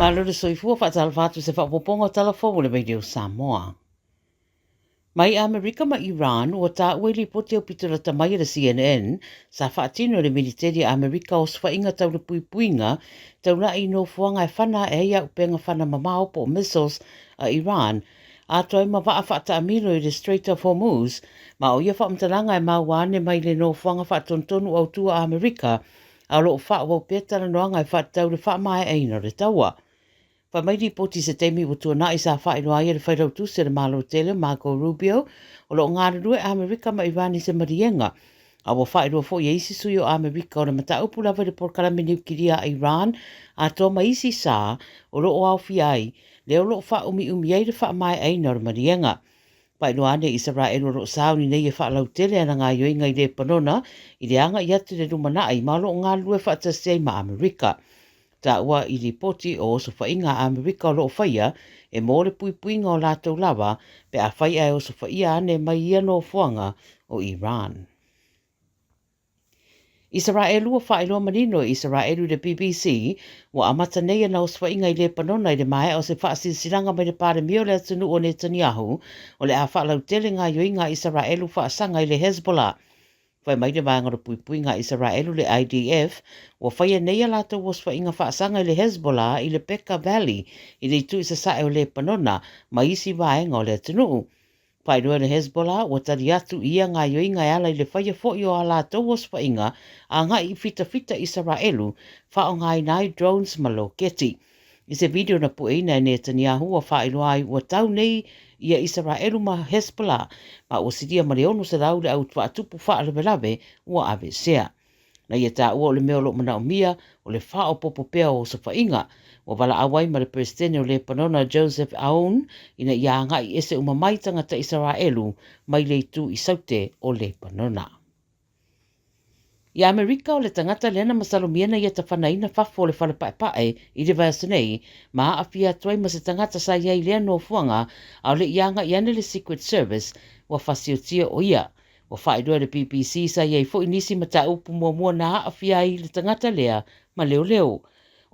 Malo le soifua whaatalawhatu se whaapoponga talafo le Radio Samoa. Mai Amerika ma Iran ua tā ueli pote o pitula tamai le CNN sa whaatino le militeri Amerika o swainga tau le puipuinga tau na ino fuanga e whana e ia upenga whana mamao po missiles a Iran a toi ma waa whaata amilo i le Strait of Hormuz ma o ia whaamtalanga e mawane mai le no fuanga whaatontonu au tua Amerika a lo wha wau petara noanga e whaatau le wha mai eino le taua. Pa mai di poti se teimi o tua na isa wha ino aia le whairau tu se le malo tele Marco Rubio o lo ngāre rue Amerika ma Irani se marienga. A wa wha ino fo i eisi sui o Amerika o le mata upu lava le porkalami niukiria a Iran a tō ma isi sa o lo o au fiai le o lo wha umi ei le wha mai eina o le marienga. Pa ino ane Israel o lo sauni nei e wha lau tele ana ngā yoinga i le panona i le anga i atu le rumanai ma lo ngā rue wha tasei ma Amerika. Ta ua i ripoti o oso whainga Amerika o loo whaia e mō le puipuinga o lātou lava pe a whaia e oso whaia ane mai ia no fuanga o Iran. Israelu o whaeloa manino Israelu le BBC wa amata nei na oso whainga i le panona i le mai o se whaasinsiranga mai le pare mio le atunu o Netanyahu o le a whaalau tele ngā yoinga Israelu whaasanga i le Hezbollah. Whai mai te maangaro puipuinga Israelu le IDF, wa whaia nei a lata waswa inga whaasanga i le Hezbollah i le Bekaa Valley i le tu isa sae o le panona ma isi vaenga o le atunuu. Whai rua le Hezbollah, wa tari atu ia ngā yoinga e ala i le whaia fōi o a lata waswa inga a ngā i fita Israelu whao ngā nai drones ma loketi. I se video na pueina e Netanyahu wa whaeloa ai wa tau nei ia Israelu ma Hezbollah ma o sidia marionu se rau le au tuatupu whaalevelave ua ave sea. Na ia tā ua o le meo lo mana o mia o le whao popo pea o sa whainga o wala awai ma le presidente o le panona Joseph Aoun ina ia ngai ese umamai tangata Israelu mai le tu i saute o le panona. I Amerika o le tangata lena masalomiana ia ta whanaina whafo le whalepaepae i le vaesanei ma awhia tuai ma se tangata sa iai lea no fuanga au le ianga i ane le Secret Service wa whasiotia o ia. Wa whaidua le BBC sa iai fo inisi ma ta upu mua na awhia i le tangata lea ma leo leo.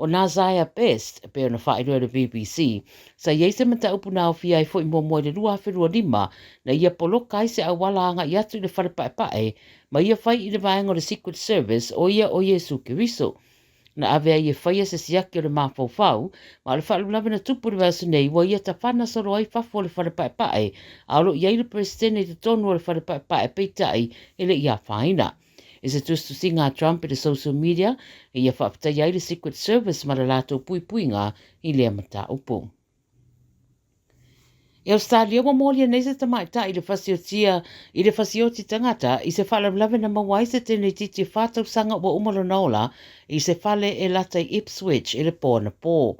O Nazaya Best, pe ona whaidua le BBC, sa iai se ma ta upu na awhia i fo i mua le rua wherua lima na ia polokai se awala anga i atu i le whalepaepae ma ia whai i le vaenga o le Secret Service o ia o Yesu Kiriso. Na avea ia whaia se siaki o le mawhauwhau, ma le whaalulawe na tupu le vasu nei wa ia ta whana soro ai whafo le whalepaepae, a lo iai le presidente te tonu o le whalepaepae peitai e le ia whaina. E se tustu si ngā Trump i le social media, e ia whapta iai le Secret Service ma le lato puipuinga i le amata upu. E Australia wa molia nei se tamaita i le whasioti tangata i se whalamlawe na mawai se tene titi whātau sanga wa umalo naola i se whale e lata i Ipswich i le pō na pō.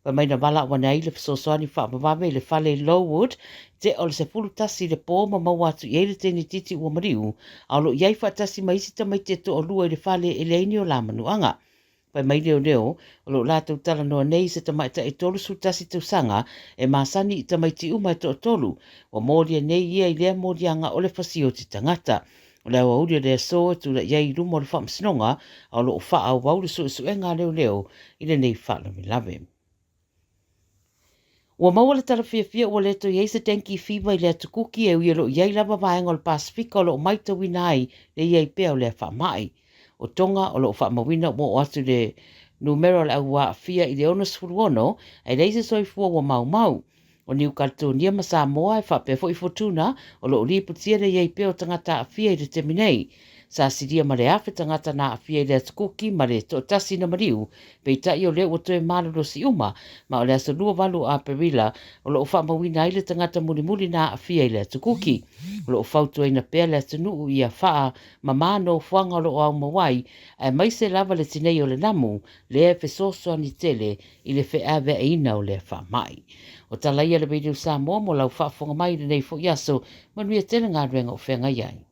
Wa mai na wala wana i le whasosoani whaamawame i le whale Lowood te o le se fulutasi le pō ma mawatu i le tene titi ua mariu au lo iai whaatasi mai si tamaite to o lua i le whale e leini o la manuanga. Pai mai leo, o lo lātou tala noa nei se tamaita e tolu sutasi tausanga e māsani i tamaiti uma e tolu, o mōria nei ia i lea mōrianga o le whasioti tangata. O leo auria lea so e tula iai rumo le whamsinonga, au lo o wha au wau le su e ngā leo i le nei whalami lave. Ua maua le tala fia ua leto iei se tenki fiwa i lea tukuki e ui lo iai lava vaenga o le Pasifika o lo maita winai le iai pea o lea whamai. O tonga o lo whaamawina mo o atu le numero le au wa fia i le ono sfuruono e leise soifua wa mau. O New Caledonia ma Samoa e whapefo i fotuna o lo liputia le iei peo tangata a fia i le teminei. Sa siria ma le awhi tangata na a fia i le atukuki ma le totasi na mariu pe tai o le o toe malaro si uma ma o le aso lua walu a perila o lo whaamawina i le tangata mulimuli na a fia i le atukuki. O lo whautu e na pea le atunu i a whaa ma mano fuanga o lo au mawai e mai se lava le tinei o le namu le e fesoso ani tele i le wheawe e ina o le whamai. O talaia le Radio Samoa mo lau whaafonga mai le nei fo iaso manuia tele ngā ruenga o whenga iai.